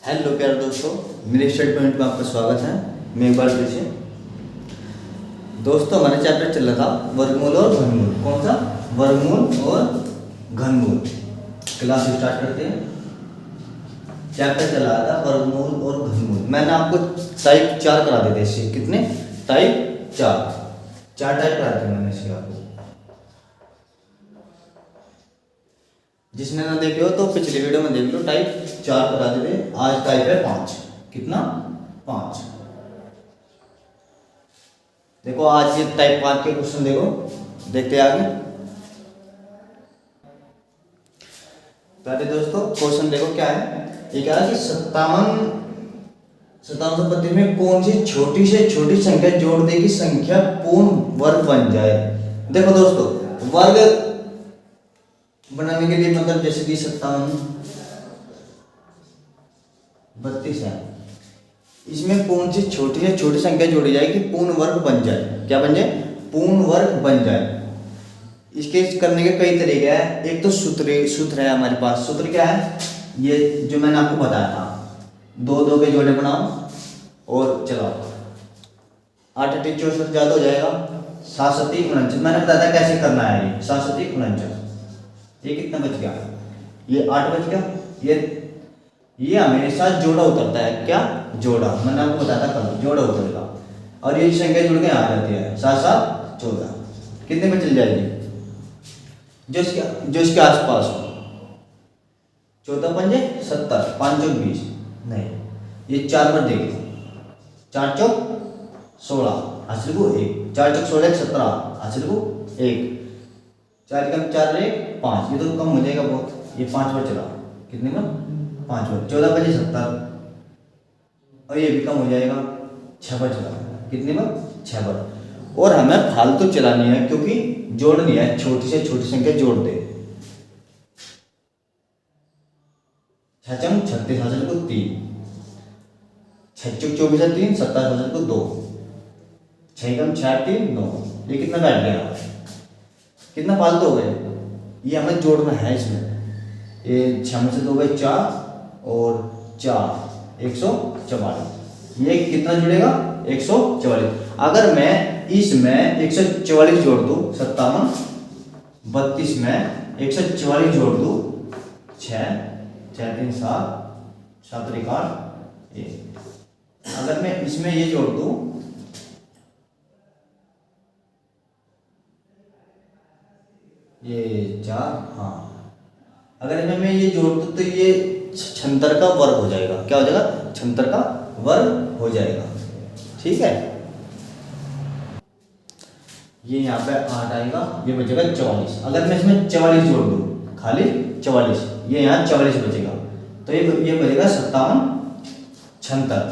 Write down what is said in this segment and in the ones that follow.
Hello प्यारे दोस्तों, मेरे स्टडी पॉइंट में आपका स्वागत है। मैं एक बार फिर से दोस्तों, हमारा चैप्टर चल रहा था वर्गमूल और घनमूल। कौन सा? वर्गमूल और घनमूल। क्लास स्टार्ट करते हैं। चैप्टर चल रहा था वर्गमूल और घनमूल। मैंने आपको टाइप 4 करा देते इससे। कितने टाइप? 4 टाइप करा दिए मैंने इसके आपको। जिसने ना देखे हो तो पिछली वीडियो में देख लो। टाइप 4 करा देते। आज टाइप है 5। कितना? 5। देखो आज ये टाइप 5 के क्वेश्चन देखो, देखते आगे। पहले दोस्तों क्वेश्चन देखो क्या है। ये क्या है कि 57 में कौन सी छोटी से छोटी संख्या जोड़ दे कि संख्या पूर्ण वर्ग बन जाए। देखो दोस्तों, वर्ग बनाने के लिए मतलब जैसे कि 57 32 है, इसमें कौन सी छोटी से छोटी संख्या जोड़ी जाए कि पूर्ण वर्ग बन जाए। क्या बन जाए? पूर्ण वर्ग बन जाए। इसके करने के कई तरीके हैं। एक तो सूत्र है हमारे पास। सूत्र क्या है? ये जो मैंने आपको बताया था, 2 2 के जोड़े बनाओ और चलाओ। 8 8 64 ज्यादा हो जाएगा। 7 7 49। मैंने बताया था कैसे करना है। ये 7 7 49। ये कितना बच गया? ये 8 बच गया। ये हमेशा जोड़ा उतरता है। क्या? जोड़ा। मैंने आपको बताया था कल, जोड़ा उतरेगा। और ये संख्या जुड़ के आ जाती है 7 7 14। कितने में चल जाएगी? जो इसके आसपास हो। 14 पंजे 70, 5 चौक 20। नहीं, ये 4 बार देखो। 4 चौक 16, हासिल को 1। 4 चौक 16 17, हासिल को 1। 4 कम 4 1 5। ये तो कम हो जाएगा बहुत। ये 5 बार चला। कितने में? 5 बार। 14 बजे 70। और ये भी कम हो जाएगा। 6 बार चला। कितने बार? 6 बार। और हमें फालतू चलानी है क्योंकि जोड़नी है। छोटी से छोटी संख्या जोड़ दे। 6 चम 36, हासिल को 3। 6 चौक 24 3, 27, हासिल को 2। 6 कम 6 3 9। ये कितना बैठ गया? कितना फालतू हो गए? ये हमें जोड़ना है इसमें। ये 6 में से 2 गए 4 और 4 144। ये कितना जुड़ेगा? 144। अगर मैं इसमें 144 जोड़ दूं, 57 32 में 144 जोड़ दूं, 6 6 3 7 7 3 8 1। अगर मैं इसमें ये जोड़ दूं, ये 4, हाँ, अगर मैं ये जोड़ दूं तो ये 76 का वर्ग हो जाएगा। क्या हो जाएगा? 76 का वर्ग हो जाएगा। ठीक है। ये यहाँ पे 8 आएगा, ये बचेगा 44। अगर मैं इसमें 44 जोड़ दूं, खाली 44, ये यहाँ 44 बचेगा। तो ये बचेगा 57 76।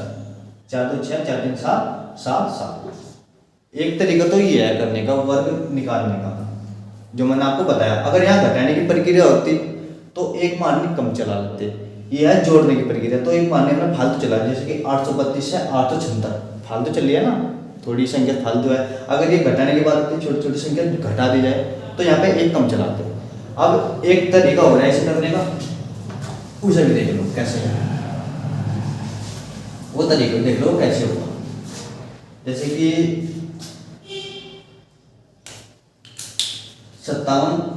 4 2 6 4 3 7 7 7। एक तरीका तो ये है करने का, वर्ग निकालने का, जो मैंने आपको बताया। अगर यहाँ घटाने की प्रक्रिया होती तो एक मारने कम चला लेते। ये है जोड़ने की प्रक्रिया, तो एक मारने में फालतू चला। जैसे कि 832 से 876 फालतू चल लिया ना, थोड़ी संख्या फालतू है। अगर ये घटाने की बात होती, छोटी छोटी संख्या घटा दी जाए तो यहाँ पे एक कम चलाते। अब एक तरीका हो रहा है इसे करने का, उसे भी देख लो कैसे है। वो तरीका देख लो कैसे होगा। जैसे कि 57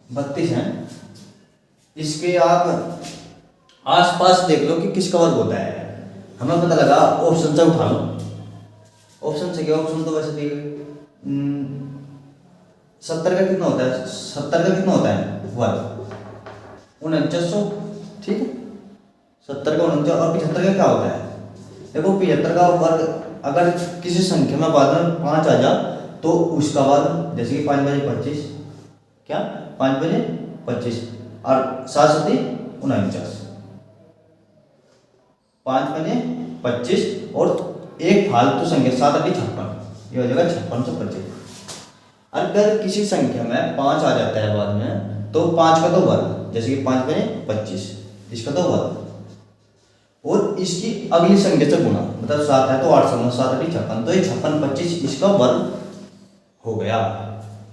32 है, इसके आप आसपास देख लो कि किसका वर्ग होता है। हमें पता लगा, ऑप्शन से उठा लो। ऑप्शन से क्या? ऑप्शन तो वैसे दिए 70 का कितना होता है? 70 का कितना होता है वर्ग? 4900। ठीक है। 70 का 49। और 75 का क्या होता है? देखो 75 का वर्ग अगर किसी संख्या में बाद में 5 आ जा तो उसका वर्ग, जैसे कि 5 बजे 25। क्या? 5 बजे 25 और 7 7 49। 5 बजे 25 और एक फालतू संख्या 7 8 56। ये हो जाएगा 5625। अगर किसी संख्या में 5 आ जाता है बाद में तो 5 का तो वर्ग, जैसे कि 5 बजे 25, इसका तो वर्ग और इसकी अगली संख्या से गुणा, मतलब 7 है तो 8 7 7 8 56। तो ये 56 25 इसका वर्ग हो गया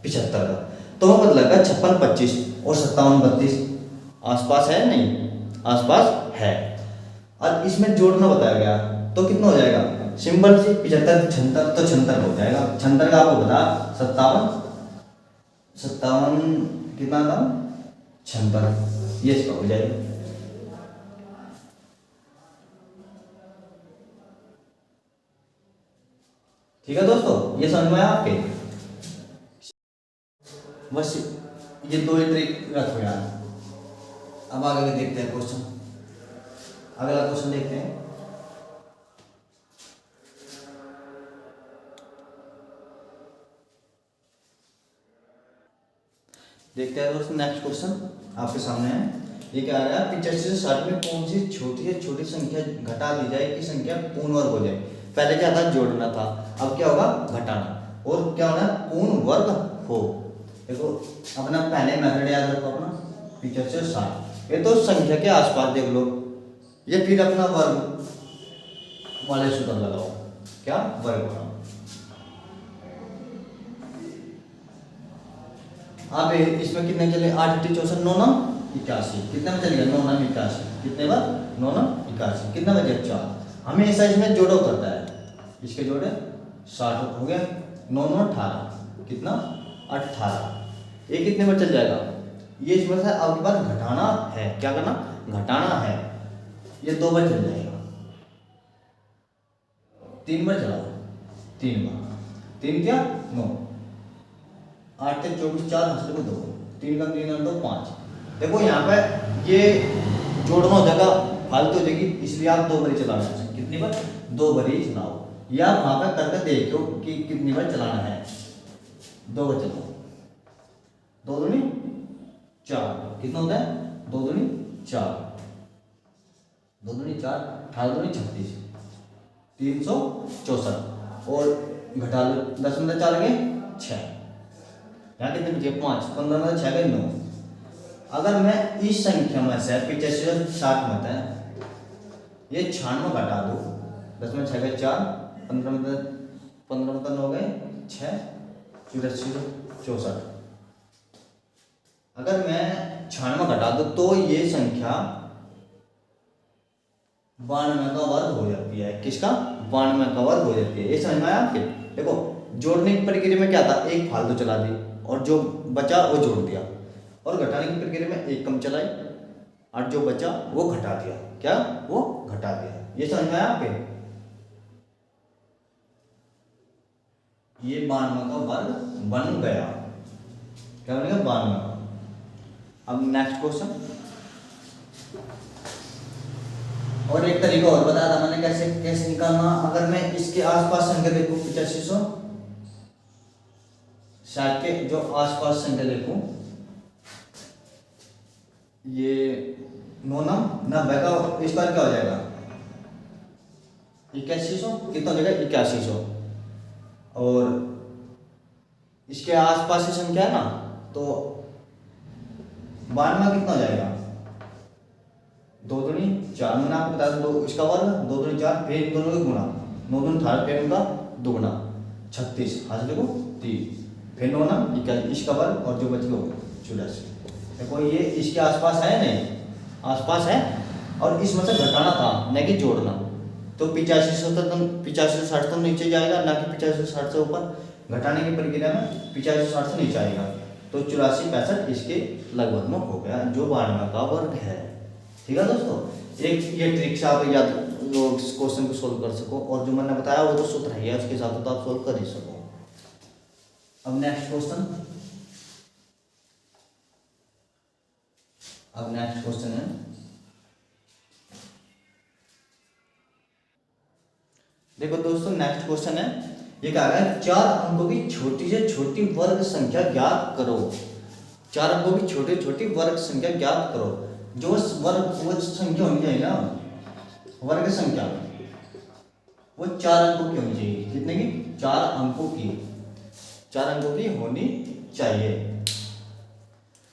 75 का। तो मतलब 56 25 और 57 32 आसपास है नहीं? आसपास है। और इसमें जोड़ना बताया गया तो कितना हो जाएगा, सिंपल से 75 76 तो 76 हो जाएगा। 76 का आपको बता 57 कितना था 76, ये इसका हो जाएगा। ठीक है दोस्तों, ये समझ में आया आपके। बस ये दो ही ट्रिक रखो यार। अब आगे देखते हैं क्वेश्चन, अगला क्वेश्चन देखते हैं। देखते हैं दोस्तों नेक्स्ट क्वेश्चन आपके सामने है। ये क्या आ रहा है, 85 से 60 में कौन सी छोटी से छोटी संख्या घटा दी जाए कि संख्या पूर्ण वर्ग हो जाए। पहले क्या था, जोड़ना था, अब क्या होगा, घटाना। और क्या होना है, पूर्ण वर्ग हो। देखो अपना पहले मेथड याद रखो अपना, 85 से 60, ये तो संख्या के आसपास देख लो, ये फिर अपना वर्ग वाले सूत्र लगाओ, क्या वर्ग बनाओ। आप इसमें कितने चले, 8 8 64 9 9 81, कितने में चलेगा, 9 9 81, कितने बार 9 9 81, कितना बचे 4। हमेशा इसमें जोड़ो करता है, इसके जोड़े 60 हो गया, 9 9 18, कितना 18, ये कितने बार चल जाएगा, ये इसमें से आपके पास घटाना है, क्या करना, घटाना है, ये 2 बार चल जाएगा, 3 बार चला, 3 बार, 3 क्या 9, 8 से 24 4 हंसने को 2, 3 का 3 2 5। देखो यहाँ पे ये जोड़ना हो जाएगा, फालतू हो जाएगी, इसलिए आप 2 बार चलाना है, कितनी बार 2 बार ही चलाओ, या वहां पे करके देखो कि कितनी बार चलाना है, 2 बार चलाओ, 2 दूनी 4, कितना होता है 2 दूनी 4, 2 दूनी 4, 18 दूनी 36, 364, और घटा लो 10 में 4 गए 6, यहाँ कितने बचे 5, 15 में 6 गए 9। अगर मैं इस संख्या में से 85 से 60 में था, ये 96 घटा दो, 10 में 6 गए 4, 15 में 9 गए 6, 64। अगर मैं 96 घटा दूं तो ये संख्या 92 का वर्ग हो जाती है, किसका 92 का वर्ग हो जाती है, ये समझ में आया आपके। देखो जोड़ने की प्रक्रिया में क्या था, एक फालतू चला दी और जो बचा वो जोड़ दिया, और घटाने की प्रक्रिया में एक कम चलाई और जो बचा वो घटा दिया, क्या वो घटा दिया, ये समझ में आया आपके। ये 92 का वर्ग बन गया, क्या बनेगा 92 का। अब नेक्स्ट क्वेश्चन, और एक तरीका और बताया था मैंने कैसे कैसे निकालना। अगर मैं इसके आसपास संख्या देखूं 85 60 के जो आसपास संख्या देखूं, ये 9 9 90 का इस बार क्या हो जाएगा 8100, कितना हो जाएगा 8100, और इसके आसपास की संख्या है ना, तो 92 कितना हो जाएगा 2 दूनी 4, मैंने आपको बता दो इसका वर्ग 2 दूनी 4, फिर इन दोनों का गुणा, 9 दूनी 18, फिर इनका दुगुना 36, हाथ देखो 3, फिर 9 9 21, इसका वर्ग और जो बच गया 84। देखो ये इसके आसपास है, नहीं आसपास है, और इसमें से घटाना था न कि जोड़ना, तो 85 से 60 तो नीचे जाएगा, ना कि 85 से 60 से ऊपर। घटाने की प्रक्रिया में 85 से 60 से नीचे आएगा, तो 84 65 इसके लगभग में हो गया, जो 92 का वर्ग है। ठीक है दोस्तों, एक ये ट्रिक से आप याद क्वेश्चन को सोल्व कर सको, और जो मैंने बताया वो तो सूत्र है, उसके साथ तो आप सोल्व कर ही सको। अब नेक्स्ट क्वेश्चन, है देखो दोस्तों, नेक्स्ट क्वेश्चन है, ये क्या है, 4 अंकों की छोटी से छोटी वर्ग संख्या ज्ञात करो। 4 अंकों की छोटी छोटी वर्ग संख्या ज्ञात करो। जो वर्ग वो संख्या होनी चाहिए ना, वर्ग संख्या वो 4 अंकों की होनी चाहिए, कितने की 4 अंकों की, 4 अंकों की होनी चाहिए।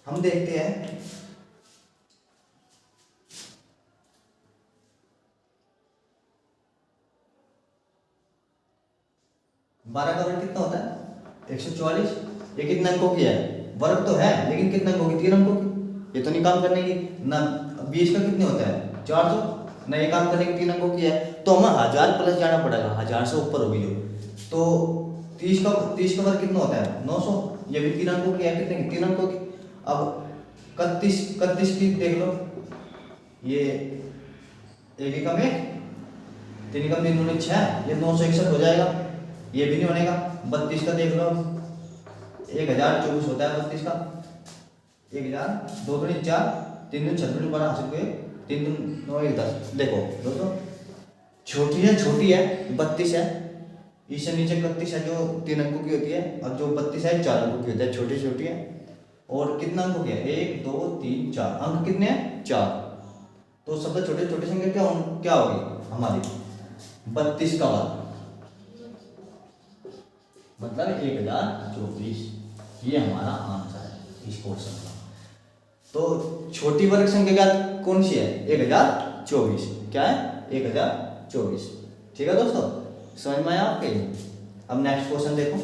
हम देखते हैं, बारह का वर्ग कितना होता है 144, ये कितने अंकों की है, वर्ग तो है लेकिन कितने अंकों की, 3 अंकों की, ये तो नहीं काम करने की ना। 20 का कितने होता है 400 ना, ये काम करने की 3 अंकों की है, तो हमें 1000 प्लस जाना पड़ेगा, 1000 से ऊपर होगी जो। तो 30 का वर्ग कितना होता है 900, ये भी 3 अंकों की है, कितने की 3 अंकों की। अब 31 की देख लो, ये एक एकम 1, 3 एकम 3 दूनी 6, ये 961 हो जाएगा, ये भी नहीं होने का। 32 का देख लो, 1024 होता है 32 का, 1000, 2 दूनी 4, 3 दूनी 6 दूनी 12 हासिल हुए, 3 दूनी 9 1 10। देखो दोस्तों छोटी है 32 है, इससे नीचे 31 है जो 3 अंकों की होती है, और जो 32 है 4 अंकों की होती है, छोटी छोटी है। और कितना अंकों की है 1 2 3 4, अंक कितने हैं 4। तो सबसे छोटे छोटे संख्या क्या होगी हमारी 32 का वर्ग, मतलब 1024। ये हमारा आंसर है इस क्वेश्चन का। तो छोटी वर्ग संख्या क्या कौन सी है 1024, क्या है 1024। ठीक है दोस्तों, समझ में आया आपके। अब नेक्स्ट क्वेश्चन देखो,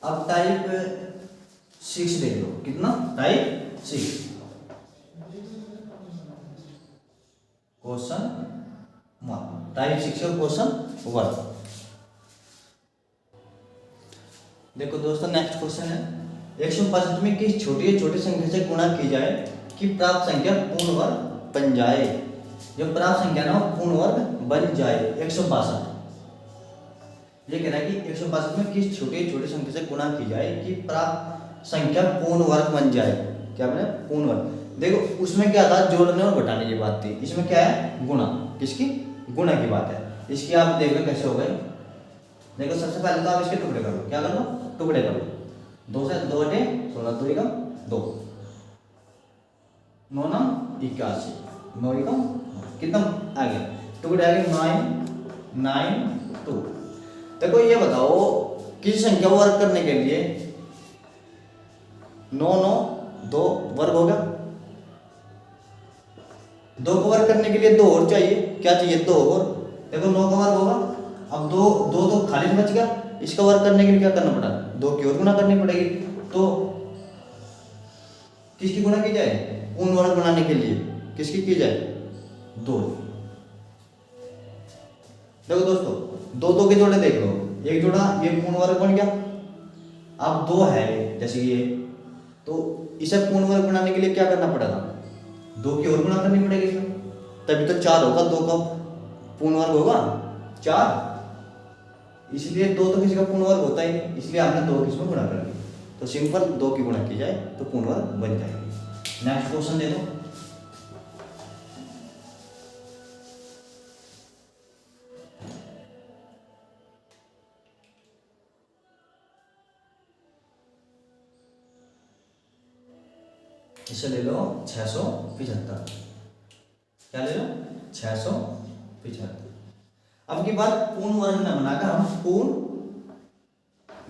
अब टाइप 6 देख लो, कितना टाइप 6 क्वेश्चन 1, टाइप 6 का क्वेश्चन 1। देखो दोस्तों नेक्स्ट क्वेश्चन है, 165 में किस छोटी संख्या से गुणा की जाए कि प्राप्त संख्या पूर्ण वर्ग बन जाए। जो प्राप्त संख्या ना पूर्ण वर्ग बन जाए 162। ये कह रहा है कि 162 में किस छोटी संख्या से गुणा की जाए कि प्राप्त संख्या पूर्ण वर्ग बन जाए। क्या बने पूर्ण वर्ग। देखो उसमें क्या था जोड़ने और घटाने की बात थी, इसमें क्या है गुणा, किसकी गुणा की बात है। इसकी आप देख लो कैसे हो गए। देखो सबसे पहले तो आप इसके टुकड़े कर लो, क्या कर लो टुकड़े कर लो, 2 से 2 अटे 16, 2 एकम 2, 9 9 81, 9 एकम कितना आ गया टुकड़े आ गए 9 9 2। देखो ये बताओ किसी संख्या को वर्ग करने के लिए 9 9 2 वर्ग होगा, 2 को वर्ग करने के लिए 2 और चाहिए, क्या चाहिए 2 और। देखो 9 का वर्ग होगा, अब 2 2 तो खाली बच गया, इसका वर्ग करने के लिए क्या करना पड़ा 2 की और गुणा करनी पड़ेगी। तो किसकी गुणा की जाए पूर्ण वर्ग बनाने के लिए, किसकी की जाए 2। देखो दोस्तों 2 के जोड़े देख लो, एक जोड़ा ये पूर्ण वर्ग बन गया, अब 2 है जैसे ये, तो इसे पूर्ण वर्ग बनाने के लिए क्या करना पड़ेगा 2 की और गुणा करनी पड़ेगी इसमें, तभी तो 4 होगा, 2 का पूर्ण वर्ग होगा 4, इसलिए 2 तो किसी का पूर्ण वर्ग होता ही नहीं, इसलिए आपने 2 किसमें गुणा कर दी। तो सिंपल 2 की गुणा की जाए तो पूर्ण वर्ग बन जाएगी। नेक्स्ट क्वेश्चन देखो, इसे ले लो 675, क्या ले लो 675। अब की बात पूर्ण वर्ग न बनाकर हम पूर्ण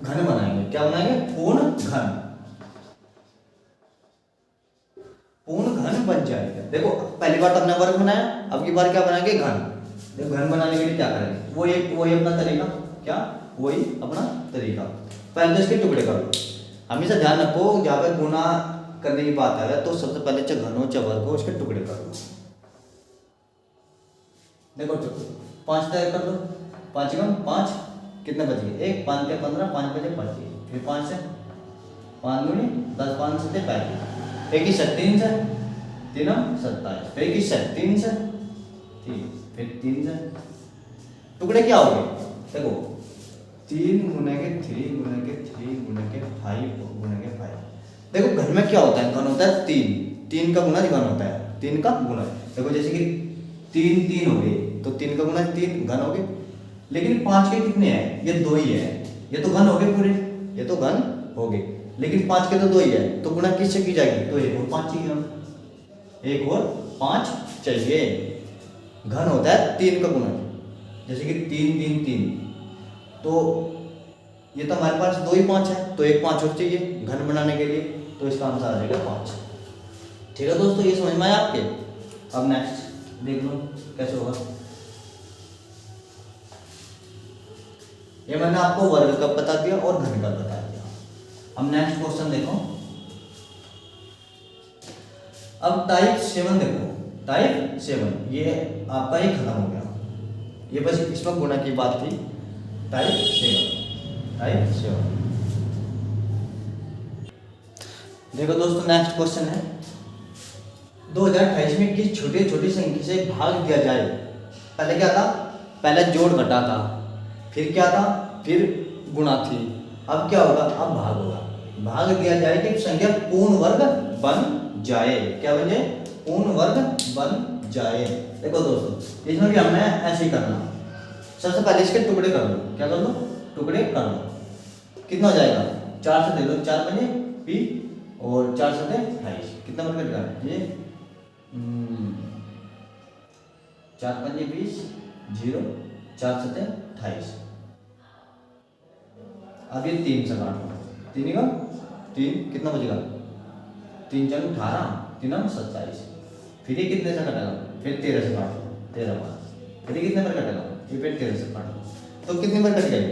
घन बनाएंगे, क्या बनाएंगे पूर्ण घन, पूर्ण घन बन जाएगा। देखो पहली बार तो हमने वर्ग बनाया, अब की बार क्या बनाएंगे घन। देखो घन बनाने के लिए क्या करेंगे वही अपना तरीका, क्या वही अपना तरीका। पहले तो इसके टुकड़े करो, हमेशा ध्यान रखो जहाँ पे गुणा करने की बात है तो सबसे पहले चाहे घन हो चाहे वर्ग हो उसके टुकड़े कर लो। देखो 5 तय कर दो, 5 कम 5 कितने बच गए 1 5 के 15, 5 बचे 25, फिर 5 से 5 दूनी 10, 5 से 35, 1 की 3 से 3 27, फिर 1 की 3 से 3, फिर 3 से टुकड़े क्या हो गए। देखो 3 गुने के 3 गुने के 3 गुने के 5 गुने के 5। देखो घन में क्या होता है घन होता है 3 का गुना घन होता है, 3 का गुना। देखो जैसे कि 3 हो गए तो 3 का गुना 3 घन हो गए, लेकिन 5 के कितने हैं ये 2 ही है, ये तो घन हो गए पूरे, ये तो घन हो गए, लेकिन 5 के तो 2 ही है, तो गुणा किससे की जाएगी तो एक और 5 चाहिए, एक और 5 चाहिए। घन होता है 3 का गुना, जैसे कि 3 3 3, तो ये तो हमारे पास 2 ही 5 है, तो एक 5 और चाहिए घन बनाने के लिए, तो इसका आंसर आ जाएगा 5। ठीक है दोस्तों, ये समझ में आया आपके। अब नेक्स्ट देख लो कैसे होगा। ये मैंने आपको वर्ग का बता दिया और घन का बता दिया। अब नेक्स्ट क्वेश्चन देखो। अब टाइप 7 देखो, टाइप 7 ये आपका ही खत्म हो गया, ये बस इसमें गुणा की बात थी। टाइप 7, टाइप 7 देखो दोस्तों, नेक्स्ट क्वेश्चन है 2028 में किस छोटी छोटी संख्या से भाग दिया जाए। पहले क्या था, पहले जोड़ घटा था, फिर क्या था, फिर गुणा थी, अब क्या होगा, अब भाग होगा। भाग दिया जाए कि संख्या पूर्ण वर्ग बन जाए, क्या बन जाए, पूर्ण वर्ग बन जाए। देखो दोस्तों, इसमें भी हमें ऐसे ही करना। सबसे पहले इसके टुकड़े कर लो, क्या कर लो, टुकड़े कर लो। कितना हो जाएगा, 4 से दे दो, 4 बजे पी और 4 से 28, कितना बन कटेगा ये 4 पंजे 20, 0, 4 से 28। अब ये 3 से काट लो, 3 का 3 कितना बचेगा, 3 4 18, 3 27। फिर ये कितने से कटेगा, फिर 13 से काट लो, 13 5, फिर ये कितने पर कटेगा, ये फिर 13 से काट लो, तो कितने पर कट गए,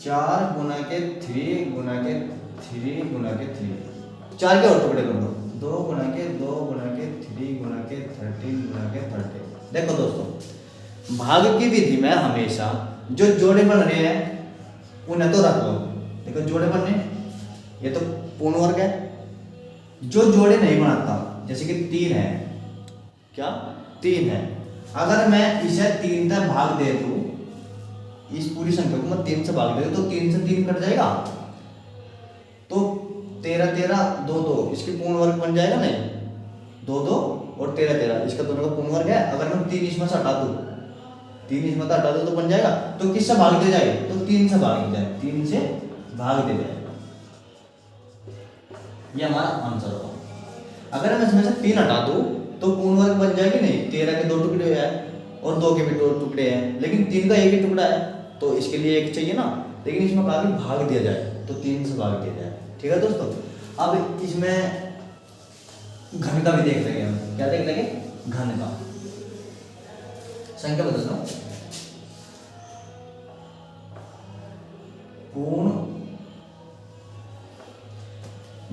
4 गुना के 3 गुना के 3 गुना के 3, 4 के और टुकड़े कर दो, 2 गुना के 2 गुना के 3 गुना के 13 गुना के 30। देखो दोस्तों, भाग की विधि में हमेशा जो जोड़े बन रहे हैं उन्हें तो रख लो। देखो जोड़े बनने, ये तो पूर्ण वर्ग है। जो जोड़े नहीं बनाता, जैसे कि 3 है, क्या 3 है, अगर मैं इसे 3 तक भाग दे दूं, इस पूरी संख्या को मैं 3 से भाग दे दूं, तो 3 से 3 कट जाएगा, तो 13 13 2 2, इसकी पूर्ण वर्ग बन जाएगा नहीं, 2 2 और 13 13, इसका दोनों का पूर्ण वर्ग है। अगर मैं 3 इसमें से हटा दूं, 3 इसमें से हटा दूं तो बन जाएगा, तो किससे भाग दे जाए, तो 3 से भाग दे जाए, 3 से भाग दे जाएगा, ये हमारा आंसर होगा। अगर मैं इसमें से 3 हटा दूं तो पूर्ण वर्ग बन जाएगी नहीं, 13 के 2 टुकड़े हैं और 2 के भी 2 टुकड़े हैं, लेकिन 3 का एक ही टुकड़ा है, तो इसके लिए एक चाहिए ना, लेकिन इसमें कहा कि भाग दिया जाए, तो 3 से भाग दिया जाए। ठीक है दोस्तों, अब इसमें घन का भी देख लेंगे हम, क्या देख लेंगे, घन का। संख्या बदलता हूं, पूर्ण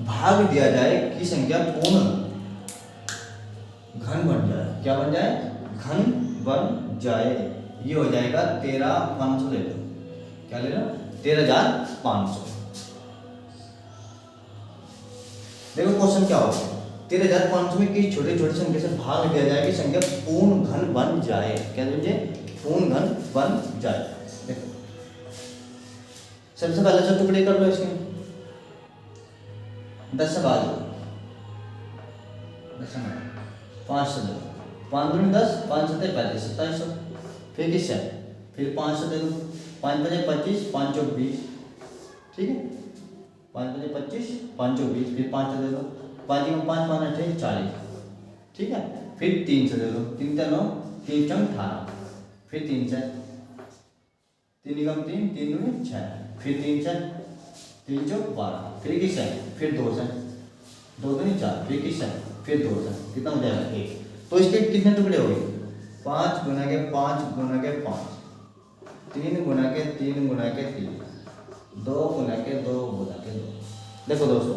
भाग दिया जाए की संख्या पूर्ण घन बन जाए, क्या बन जाए, घन बन जाए, ये हो जाएगा 13,500 ले लो, क्या ले लो, 13,500। देखो क्वेश्चन क्या होगा, 13,500 में किस छोटे छोटे संख्या से भाग दिया जाए कि संख्या पूर्ण घन बन जाए, क्या समझे, पूर्ण घन बन जाए। देखो सबसे पहले से टुकड़े कर लो इसके, 10 से भाग दो, 5 से दो, 5 दूनी 10, 5 से 35, 2700, फिर किससे, फिर 5 से दे दो, 5 बजे 25, 5 चौक 20, ठीक है, 5 बजे 25, 5 चौक 20, फिर 5 से दे दो, 5 में 5 5 8 40, ठीक है, फिर 3 से दे दो, 3 9 3 4 18, फिर 3 से 3 कम 3 3 दूनी 6, फिर 3 से 3 चौक 12, फिर किससे, फिर 2 से 2 दूनी 4, फिर किससे, फिर 2 से, कितना हो जाएगा 1। तो इसके कितने टुकड़े हो गए, 5 गुना के 5 गुना के 5, 3 गुना के 3 गुना के 3, 2 गुना के 2 गुना के 2। देखो दोस्तों,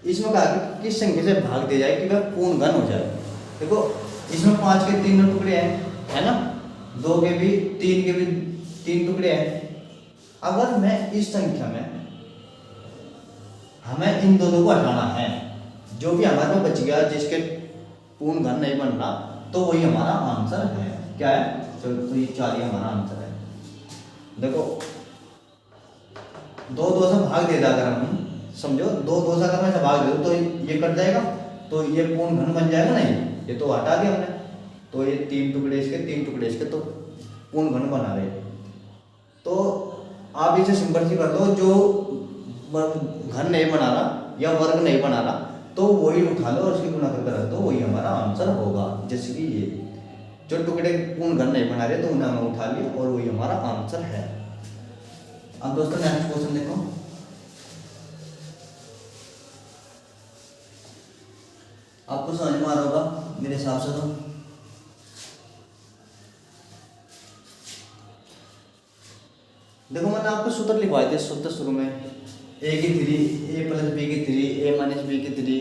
इसमें कहा कि किस संख्या से भाग दिया जाए कि वह पूर्ण घन हो जाए। देखो इसमें 5 के 3 टुकड़े हैं, है ना, 2 के भी 3 के भी 3 टुकड़े हैं। अगर मैं इस संख्या में, हमें इन दोनों को हटाना है, जो भी हमारे पास बच गया जिसके पूर्ण घन नहीं बन रहा, तो वही हमारा आंसर है, क्या है, तो ये 4 ही हमारा आंसर है। देखो 2 2 से भाग दे, अगर हम समझो 2 2 से अगर मैं भाग दे तो ये कट जाएगा, तो ये पूर्ण घन बन जाएगा नहीं, ये तो हटा दिया हमने, तो ये 3 टुकड़े इसके 3 टुकड़े इसके, तो पूर्ण घन बना रहे। तो आप इसे सिंपल सी कर दो, जो घन नहीं बना रहा या वर्ग नहीं बना रहा, तो वही उठा लो और उसकी गुणा करके रख दो, वही हमारा आंसर होगा। जैसे कि ये जो टुकड़े पूर्ण घन नहीं बना रहे, तो उन्हें हमने उठा लिया और वही हमारा आंसर है। अब दोस्तों नेक्स्ट क्वेश्चन देखो, आपको समझ में आ रहा होगा मेरे हिसाब से। तो देखो मैंने आपको सूत्र लिखवाए थे सूत्र शुरू में, ए की 3 ए प्लस बी की 3 ए माइनस बी की 3,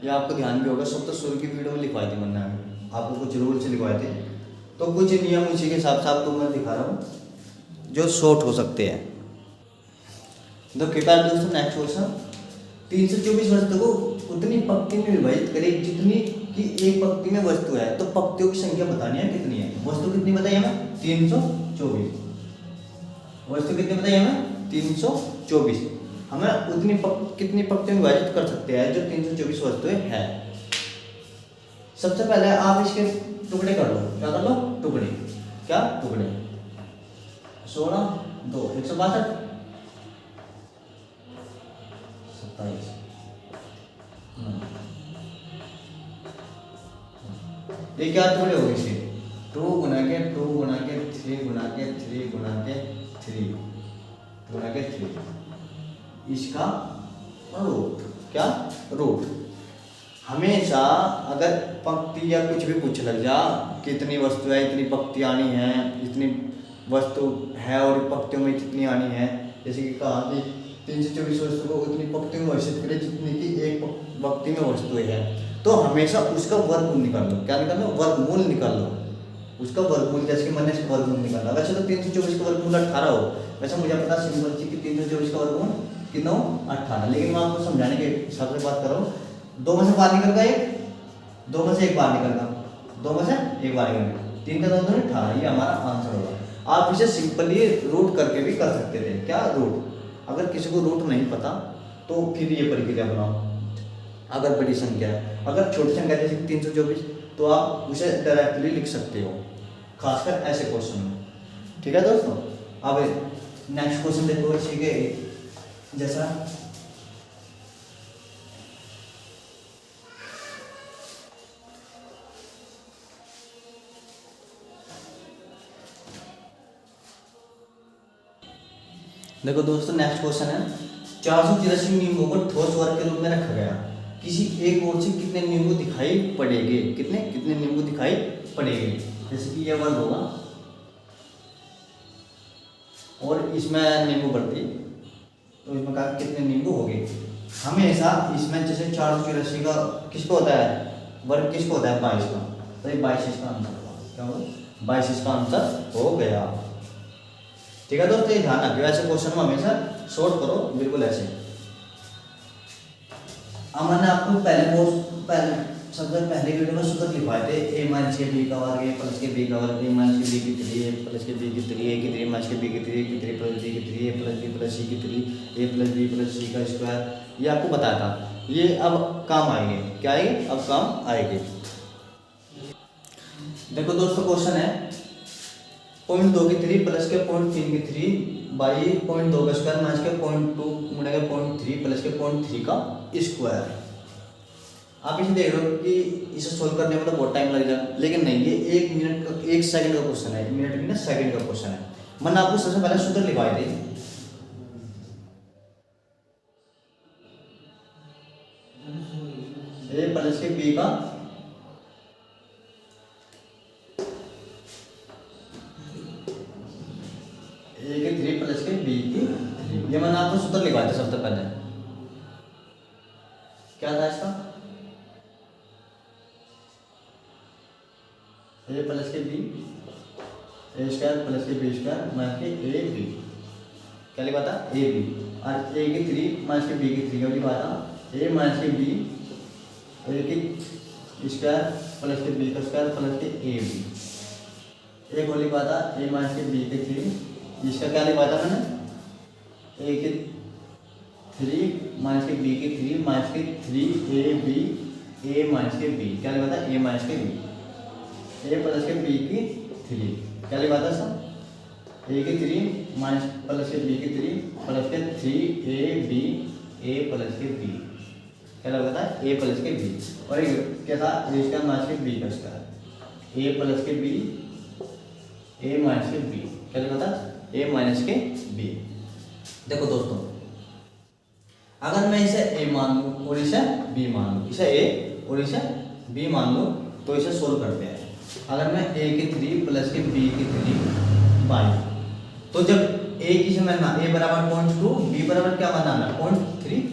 ये आपको ध्यान भी होगा सूत्र शुरू की वीडियो में लिखवाए थे मैंने आपको, कुछ रूल से लिखवाए थे। तो कुछ नियम उसी के हिसाब से आपको मैं दिखा रहा हूँ जो शॉर्ट हो सकते हैं। तो कृपया दोस्तों नेक्स्ट क्वेश्चन, 324 वस्तु को उतनी पंक्ति में विभाजित करें जितनी कि एक पंक्ति में वस्तु है, तो पंक्तियों की संख्या बतानी है कितनी है। वस्तु कितनी बताई हमें 324, वस्तु कितनी बताई हमें 324, हमें उतनी कितनी पंक्तियों में विभाजित कर सकते हैं जो 324 वस्तुएं हैं। सबसे पहले आप इसके टुकड़े कर लो, क्या कर लो टुकड़े, क्या टुकड़े 16 2 162 27, ये क्या टुकड़े हो गए इसके 2 गुना के 2 गुना के 3 गुना के 3 गुना के 3 गुना के 3, इसका रूट, क्या रूट। हमेशा अगर पंक्ति या कुछ भी पूछ लग जा कितनी वस्तु है, इतनी पंक्ति आनी है, इतनी वस्तु है और पंक्तियों में कितनी आनी है, जैसे कि कहा कि 324 वस्तु को उतनी पंक्तियों में वर्षित करें जितनी कि एक पंक्ति में वस्तुएं है, तो हमेशा उसका वर्गमूल निकाल लो। क्या निकाल लो, वर्गमूल निकाल लो, उसका वर्गमूल। जैसे कि मैंने इसका वर्गमूल निकाला, वैसे तो 324 का वर्गमूल 18 हो, वैसे मुझे पता सिंपल चीज कि 324 का वर्गमूल कितना हो 18, लेकिन मैं आपको समझाने के हिसाब से बात कर रहा हूँ। 2 में से बाहर निकल गया 1, 2 में से 1 बाहर निकल गया, 2 में से 1 बाहर निकल गया, 3 का 2 18, ये हमारा आंसर होगा। आप इसे सिंपली रूट करके भी कर सकते थे, क्या रूट। अगर किसी को रूट नहीं पता तो फिर ये प्रक्रिया बनाओ। अगर बड़ी संख्या है, अगर छोटी संख्या जैसे 324 तो आप उसे डायरेक्टली लिख सकते हो, खासकर ऐसे क्वेश्चन में। ठीक है दोस्तों, अब नेक्स्ट क्वेश्चन देखो इसी के जैसा। देखो दोस्तों नेक्स्ट क्वेश्चन है, 483 नींबू को ठोस वर्ग के रूप में रखा गया, किसी एक ओर से कितने नींबू दिखाई पड़ेंगे, कितने कितने नींबू दिखाई पड़ेंगे। जैसे कि यह वर्ग होगा और इसमें नींबू बढ़ती, तो इसमें कहा कितने नींबू हो गए। हमेशा इसमें जैसे 484 का किसको होता है वर्ग, किसको होता है 22 का, तो ये 22 इसका आंसर होगा, क्या होगा 22 इसका आंसर हो गया। ठीक है दोस्तों, ये ध्यान रखिए, ऐसे क्वेश्चन में हमेशा शॉर्ट करो, बिल्कुल ऐसे। अब मैंने आपको पहले सबसे पहले वीडियो में सूत्र लिखवाए थे, ए माइनस के बी का वर्ग, ए प्लस के बी का वर्ग, ए माइनस के बी की 3, ए प्लस के बी की 3, ए की 3 माइनस के बी की 3, ए की 3 प्लस बी की 3, ए प्लस बी प्लस सी की 3, ए प्लस बी प्लस सी का स्क्वायर, ये आपको बताया था। ये अब काम आएंगे, क्या आएंगे, अब काम आएंगे। देखो दोस्तों क्वेश्चन है 0.2 की 3 प्लस के 0.3 की 3 बाई 0.2 का स्क्वायर माइनस के 0.2 गुणा के 0.3 प्लस के 0.3 का स्क्वायर। आप इसे देख रहे हो कि इसे सोल्व करने में तो बहुत टाइम लग जाएगा, लेकिन नहीं, ये 1 मिनट का 1 सेकंड का क्वेश्चन है, मिनट में ना सेकंड का क्वेश्चन है। मैंने आपको सबसे पहले सूत्र लिखवाए थे, ए प्लस के बी का ए के 3 प्लस के बी की 3, ये मैंने आपको सूत्र लिखवाया था सबसे पहले। क्या था इसका, ए plus K B A square plus K B square minus K A B, क्या लिखा था ए बी, और ए की 3 माइनस के बी की 3 क्या लिखा था ए माइनस के बी ए की स्क्वायर प्लस के बी का स्क्वायर प्लस के ए बी, एक को लिखा था ए माइनस के बी के 3, इसका क्या लिखा था मैंने ए के 3 माइनस के बी के 3 माइनस के 3 A B A minus K B, क्या लिखा था ए माइनस के बी, ए प्लस के बी की 3, क्या लिखा था सर ए के 3 माइनस प्लस के बी की 3 प्लस के 3 A B A plus K B, क्या लिखा था ए प्लस के बी, और क्या था ए स्क्वायर माइनस के बी का स्क्वायर ए प्लस के बी ए माइनस के बी, क्या लिखा था ए माइनस के बी। देखो दोस्तों, अगर मैं इसे ए मान लूँ और इसे बी मान लूँ, इसे ए और इसे बी मान लूँ, तो इसे सोल्व करते हैं। अगर मैं ए के 3 प्लस के बी के 3 बाई तो जब ए की मानना ए बराबर 0.2, बी बराबर क्या मानना है 0.3,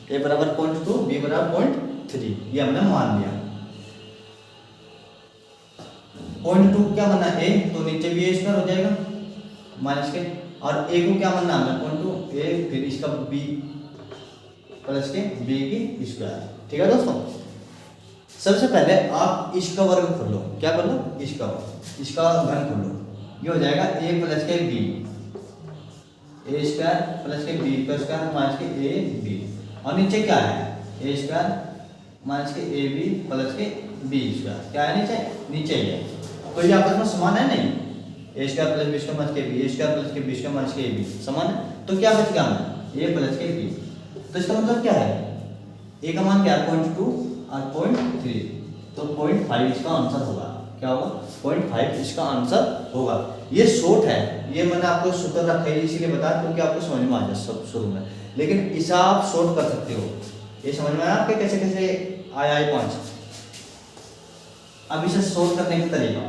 ए बराबर 0.2, बी बराबर 0.3, ये हमने मान लिया। 0.2 क्या मानना है ए, तो नीचे भी ए स्क्वायर हो जाएगा माइनस के, और ए को क्या मानना है 0.2 ए, फिर इसका बी प्लस के बी की स्क्वायर। ठीक है दोस्तों, सबसे पहले आप इसका वर्ग कर लो, क्या कर लो, इसका घन कर लो, ये हो जाएगा ए plus K B, A square plus K B का square minus K A B, और नीचे क्या है ए square minus K A B plus K B square, क्या है नीचे ही है। तो ये आपस में समान है नहीं, A square plus B square minus K B, A square plus K B square minus K A B समान है, तो क्या बच गया हमें ए प्लस के बी। तो इसका मतलब क्या है, ए का मान क्या है 0.2 और 0.3, तो 0.5 इसका आंसर होगा। क्या होगा 0.5 इसका आंसर होगा। ये शॉर्ट है, ये मैंने आपको सूत्र रखा है इसीलिए बताया क्योंकि आपको समझ में आ जाए सब शुरू में, लेकिन इसे आप शॉर्ट कर सकते हो। ये समझ में आया आपके कैसे कैसे आया है 5। अब इसे शॉर्ट करने का तरीका,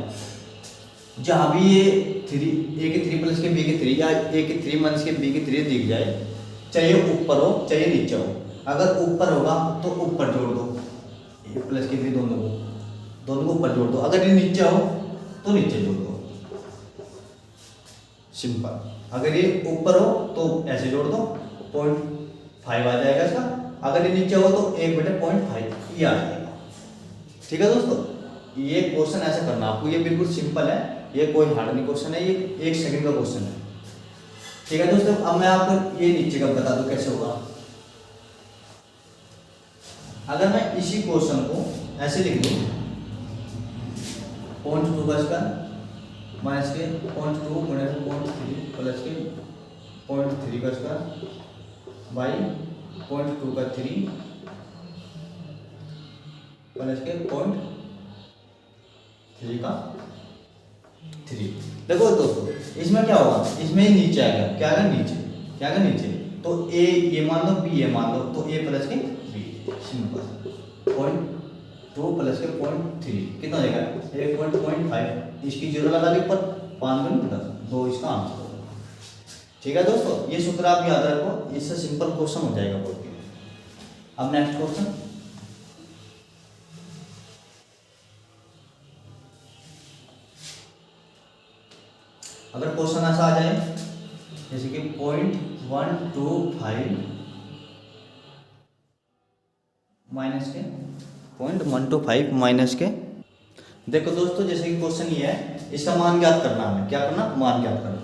जहां भी ये 3 ए के 3 प्लस के बी के 3 या ए के 3 माइनस के बी के 3 दिख जाए, चाहे ऊपर हो चाहे नीचे हो, अगर ऊपर होगा तो ऊपर जोड़ दो ए प्लस के बी, दोनों को ऊपर जोड़ दो, अगर ये नीचे हो तो नीचे जोड़ दो, सिंपल। अगर ये ऊपर हो तो ऐसे जोड़ दो 0.5 आ जाएगा इसका, अगर ये नीचे हो तो 1/0.5 ये आ जाएगा। ठीक है दोस्तों, ये क्वेश्चन ऐसे करना आपको, ये बिल्कुल सिंपल है, ये कोई हार्ड नहीं क्वेश्चन है, ये 1 सेकंड का क्वेश्चन है। ठीक है दोस्तों, अब मैं आपको ये नीचे का बता दूं कैसे होगा। अगर मैं इसी क्वेश्चन को ऐसे लिख दूं 0.2 का स्क्वायर माइनस के 0.2 गुणित 0.3 प्लस के 0.3 का स्क्वायर बाई 0.2 का 3 प्लस के 0.3 का 3। देखो दोस्तों, इसमें क्या होगा, इसमें नीचे आएगा, क्या आएगा नीचे, तो ए ये मान लो बी ये मान लो, तो ए plus K B, simple. 0.2 plus के 0.3 कितना हो जाएगा 1.5, इसकी 0 लगा दी ऊपर, 5 गुना 10, 2 इसका आंसर होगा। ठीक है दोस्तों, ये सूत्र आप याद रखो, इससे सिंपल क्वेश्चन हो जाएगा बोल के। अब नेक्स्ट क्वेश्चन, अगर क्वेश्चन ऐसा आ जाए जैसे कि 0.125 माइनस के 0.125 माइनस के, देखो दोस्तों जैसे कि क्वेश्चन ये है, इसका मान ज्ञात करना है, क्या करना, मान ज्ञात करना।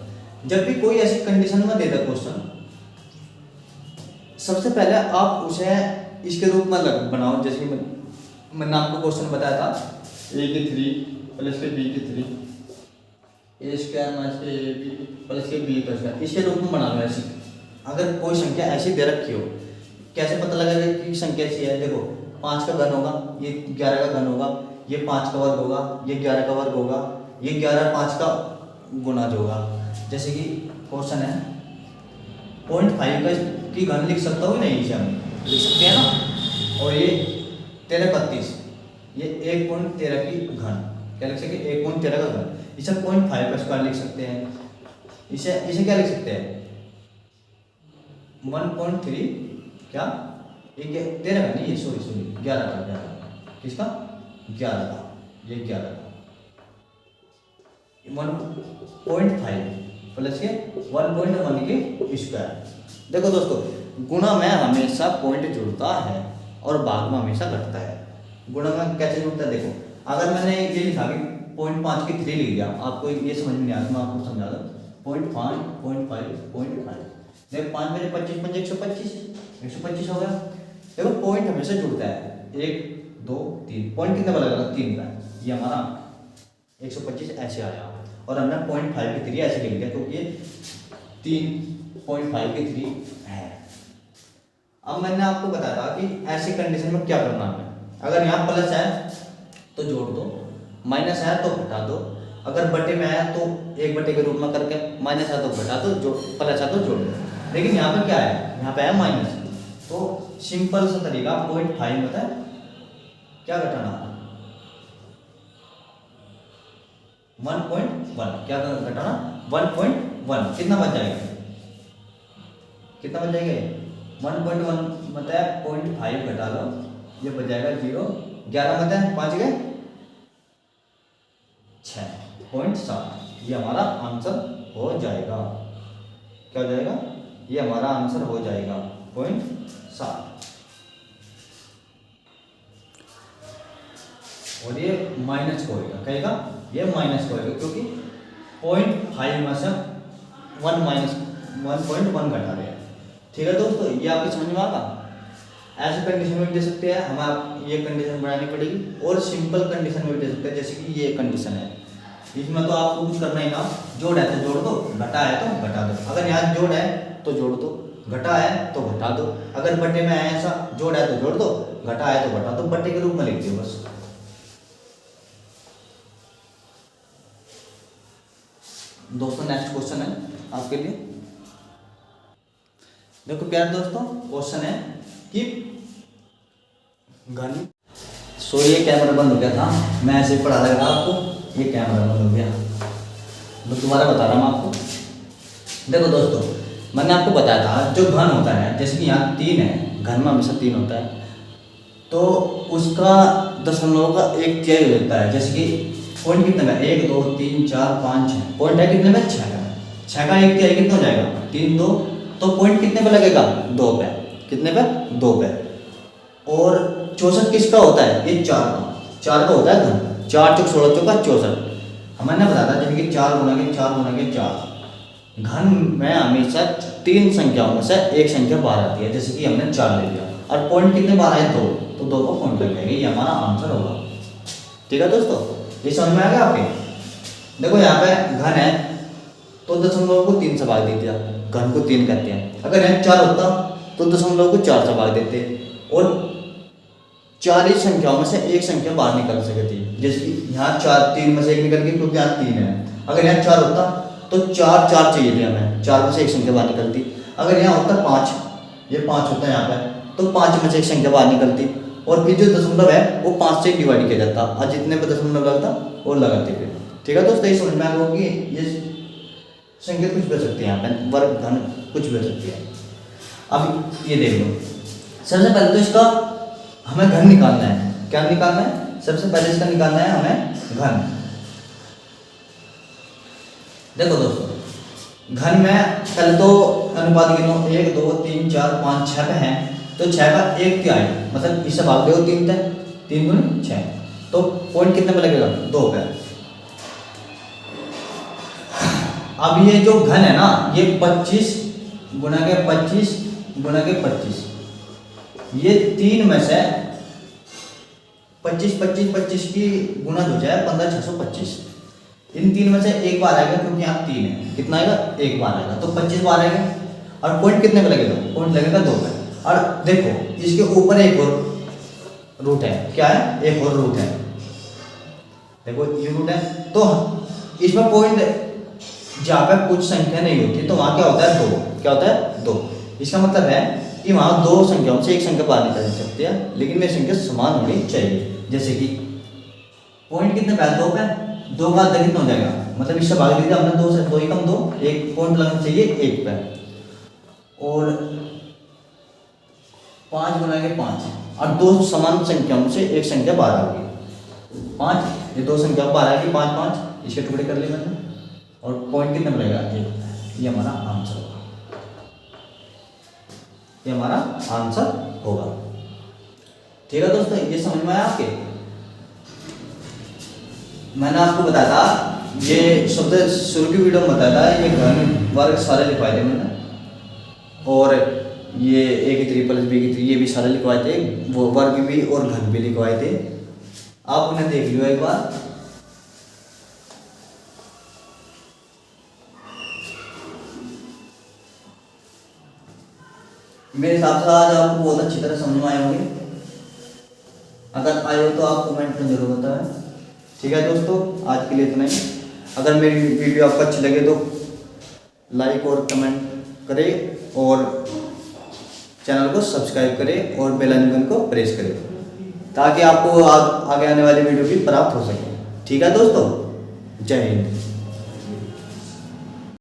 जब भी कोई ऐसी कंडीशन में दे दे क्वेश्चन, सबसे पहले आप उसे इसके रूप में बनाओ, जैसे कि मैंने आपको क्वेश्चन बताया था ए के 3 प्लस के बी के 3 ए square minus K A B plus K B का स्क्वायर, इसके रूप में बना लो ऐसी। अगर कोई संख्या ऐसी दे रखी हो, कैसे पता लगेगा कि संख्या ऐसी है, देखो 5 का घन होगा, ये 11 का घन होगा, ये 5 का वर्ग होगा, ये 11 का वर्ग होगा, ये 11 5 का गुणज होगा। जैसे कि क्वेश्चन है 0.5 का की घन लिख सकता हूँ नहीं, इसे हम लिख सकते हैं ना, और ये 13 ये 1.13 की घन, क्या लिख सकते हैं 1.13 का घन, इसे 0.5 का स्क्वायर लिख सकते हैं, इसे क्या लिख सकते हैं 1.3, क्या ये 13 का नहीं, ये सॉरी 11 का, किसका 11 का, ये 11 का 1.5 प्लस के 1.1 के स्क्वायर। देखो दोस्तों, गुणा में हमेशा पॉइंट जुड़ता है और भाग में हमेशा घटता है। गुणा में कैसे जुड़ता है, देखो अगर मैंने ये लिखा कि 0.5 की 3 लिख दिया, आपको ये समझ में नहीं आया, मैं आपको समझा दूँ 0.5 0.5 0.5, देखो 5 में 25 5 125 हो गया। देखो पॉइंट हमेशा जुड़ता है, 1 2 3 पॉइंट कितने वाला लगा 3 का, ये हमारा 125 ऐसे आया, और हमने 0.5 की 3 ऐसे लिख दिया क्योंकि ये 3.5 की 3 है। अब मैंने आपको बताया था कि ऐसी कंडीशन में क्या करना है, अगर यहाँ प्लस है तो जोड़ दो, माइनस है तो घटा दो, अगर बटे में आया तो 1/, के रूप में करके, माइनस है तो घटा दो, जो प्लस है तो जोड़ दो। लेकिन यहाँ पर क्या है, यहाँ पे है माइनस, तो सिंपल सा तरीका 0.5 होता है, क्या घटाना 1.1, क्या घटाना 1 कितना बच जाएगा, कितना बच जाएगा 1.1 मतलब 0.5 घटा लो, ये बच जाएगा 0, 11 मतलब 5 गए 6.7, ये हमारा आंसर हो जाएगा। क्या हो जाएगा, ये हमारा आंसर हो जाएगा 0.7। और ये माइनस को होगा, कहेगा ये माइनस को होगा क्योंकि 0.5 में से 1 माइनस 1.1 घटा रहे हैं। ठीक है दोस्तों, ये आपकी समझ में आगा। ऐसे कंडीशन में भी दे सकते हैं, हमें आप ये कंडीशन बनानी पड़ेगी, और सिंपल कंडीशन में भी दे सकते हैं, जैसे कि ये कंडीशन है, इसमें तो आपको कुछ करना ही ना, जोड़ है तो जोड़ दो, घटा है तो घटा दो। अगर यहाँ जोड़ है तो जोड़ दो, घटा है तो घटा दो। अगर बटे में है ऐसा, जोड़ है तो जोड़ दो, घटा है तो घटा दो, बटे के रूप में लिख दो बस। दोस्तों नेक्स्ट क्वेश्चन है आपके लिए, देखो प्यारे दोस्तों, क्वेश्चन है कि घन, सो ये कैमरा बंद हो गया था, मैं ऐसे ही पढ़ा रहा था आपको, ये कैमरा बंद हो गया, मैं दोबारा बता रहा हूँ आपको। देखो दोस्तों, मैंने आपको बताया था जो घन होता है, जैसे कि यहाँ 3 है, घन में हमेशा 3 होता है, तो उसका दशमलव का 1/3 हो जाता है। जैसे कि पॉइंट कितने में, 1 2 3 4 5 6 पॉइंट है कितने में, 6 का, 6 का 1/3 कितना हो जाएगा, 3 2, तो पॉइंट कितने पे लगेगा, 2 पे, कितने पे, 2 पे। और 64 किसका होता है, ये 4 का होता है घन, 4 चौक 16 चौका 64। हमने बताया था जैसे कि 4 गुना के 4 घन में हमेशा 3 संख्याओं में से एक संख्या बाहर आती है, जैसे कि हमने 4 ले लिया, और पॉइंट कितने बार आए, 2, तो 2 को पॉइंट लग जाएगा, ये हमारा आंसर होगा। ठीक है दोस्तों, ये समझ में आ गया आपके। देखो यहाँ पे घन है तो दशमलव को 3 से भाग दे दिया, घन को 3 कहते हैं। अगर यहाँ 4 होता तो दशमलव को 4 से भाग देते, और 4 ही संख्याओं में से एक संख्या बाहर निकल सकती है, जैसे कि यहाँ 4 3 में से एक निकल गई क्योंकि यहाँ 3 है। अगर यहाँ 4 होता तो 4 चाहिए थे हमें, 4 में से एक संख्या बाहर निकलती। अगर यहाँ होता 5, ये 5 होता है यहाँ पे, तो 5 में से एक संख्या बाहर निकलती, और फिर जो दशमलव है वो 5 से डिवाइड किया जाता, और जितने पे दशमलव लगता वो लगाते फिर। ठीक है दोस्तों, ये समझ में आ गया कि ये संख्या कुछ भी हो सकती है, यहाँ पे वर्ग घन कुछ भी हो सकती है। अब ये देख लो, सबसे पहले तो इसका हमें घन निकालना है। क्या निकालना है, सबसे पहले इसका निकालना है हमें घन। देखो दोस्तों, घन में पहले तो अनुपात गिनो, 1 2 3 4 5 6 पे हैं, तो 6 का 1/3, मतलब इससे भाग दो 3 थे, 3 गुने 6, तो पॉइंट कितने पे लगेगा, 2 पे। अब ये जो घन है ना, ये 25 गुना के 25 गुना के 25, ये 3 में से 25 25 25 की गुना हो जाए 15 625, इन 3 में से एक बार आएगा क्योंकि यहाँ 3 है, कितना आएगा, एक बार आएगा, तो 25 बार आएगा। और पॉइंट कितने पे लगेगा, पॉइंट लगेगा 2 पे। और देखो इसके ऊपर एक और रूट है, क्या है, एक और रूट है, देखो ये रूट है, तो इसमें पॉइंट जहाँ पे कुछ संख्या नहीं होती तो वहाँ क्या होता है, 2, क्या होता है, 2। इसका मतलब है कि वहाँ 2 संख्याओं से एक संख्या बाहर निकल सकती है, लेकिन वे संख्या समान होनी चाहिए। जैसे कि पॉइंट कितने पे, 2 पे, 2 का आधा कितना हो जाएगा, मतलब इससे भाग दीजिए हमने, 2 से 2 ही कम 2, एक पॉइंट लगना चाहिए 1 पे। और 5 गुना के 5, और 2 समान संख्याओं से एक संख्या बाहर आ गई, 5, ये 2 संख्या बाहर आ गई, 5 5, इसके टुकड़े कर लिए मैंने, और पॉइंट कितने मिलेगा, 1। ये हमारा आंसर होगा, ये हमारा आंसर होगा। ठीक है दोस्तों, ये समझ में आया आपके। मैंने आपको बताया था, ये सबसे शुरू की वीडियो में बताया था, ये घन वर्ग सारे लिखवाए थे मैंने, और ये a की 3 + b की 3 ये भी सारे लिखवाए थे, वो वर्ग भी और घन भी लिखवाए थे, आप उन्हें देख लियो एक बार। मेरे हिसाब से आज आपको बहुत अच्छी तरह समझ में आए होंगे, अगर आए हो तो आप कमेंट में जरूर बताएं। ठीक है दोस्तों, आज के लिए इतना ही। अगर मेरी वीडियो आपको अच्छी लगे तो लाइक और कमेंट करें, और चैनल को सब्सक्राइब करें, और बेल आइकन को प्रेस करें, ताकि आपको आगे आने वाली वीडियो भी प्राप्त हो सके। ठीक है दोस्तों, जय हिंद।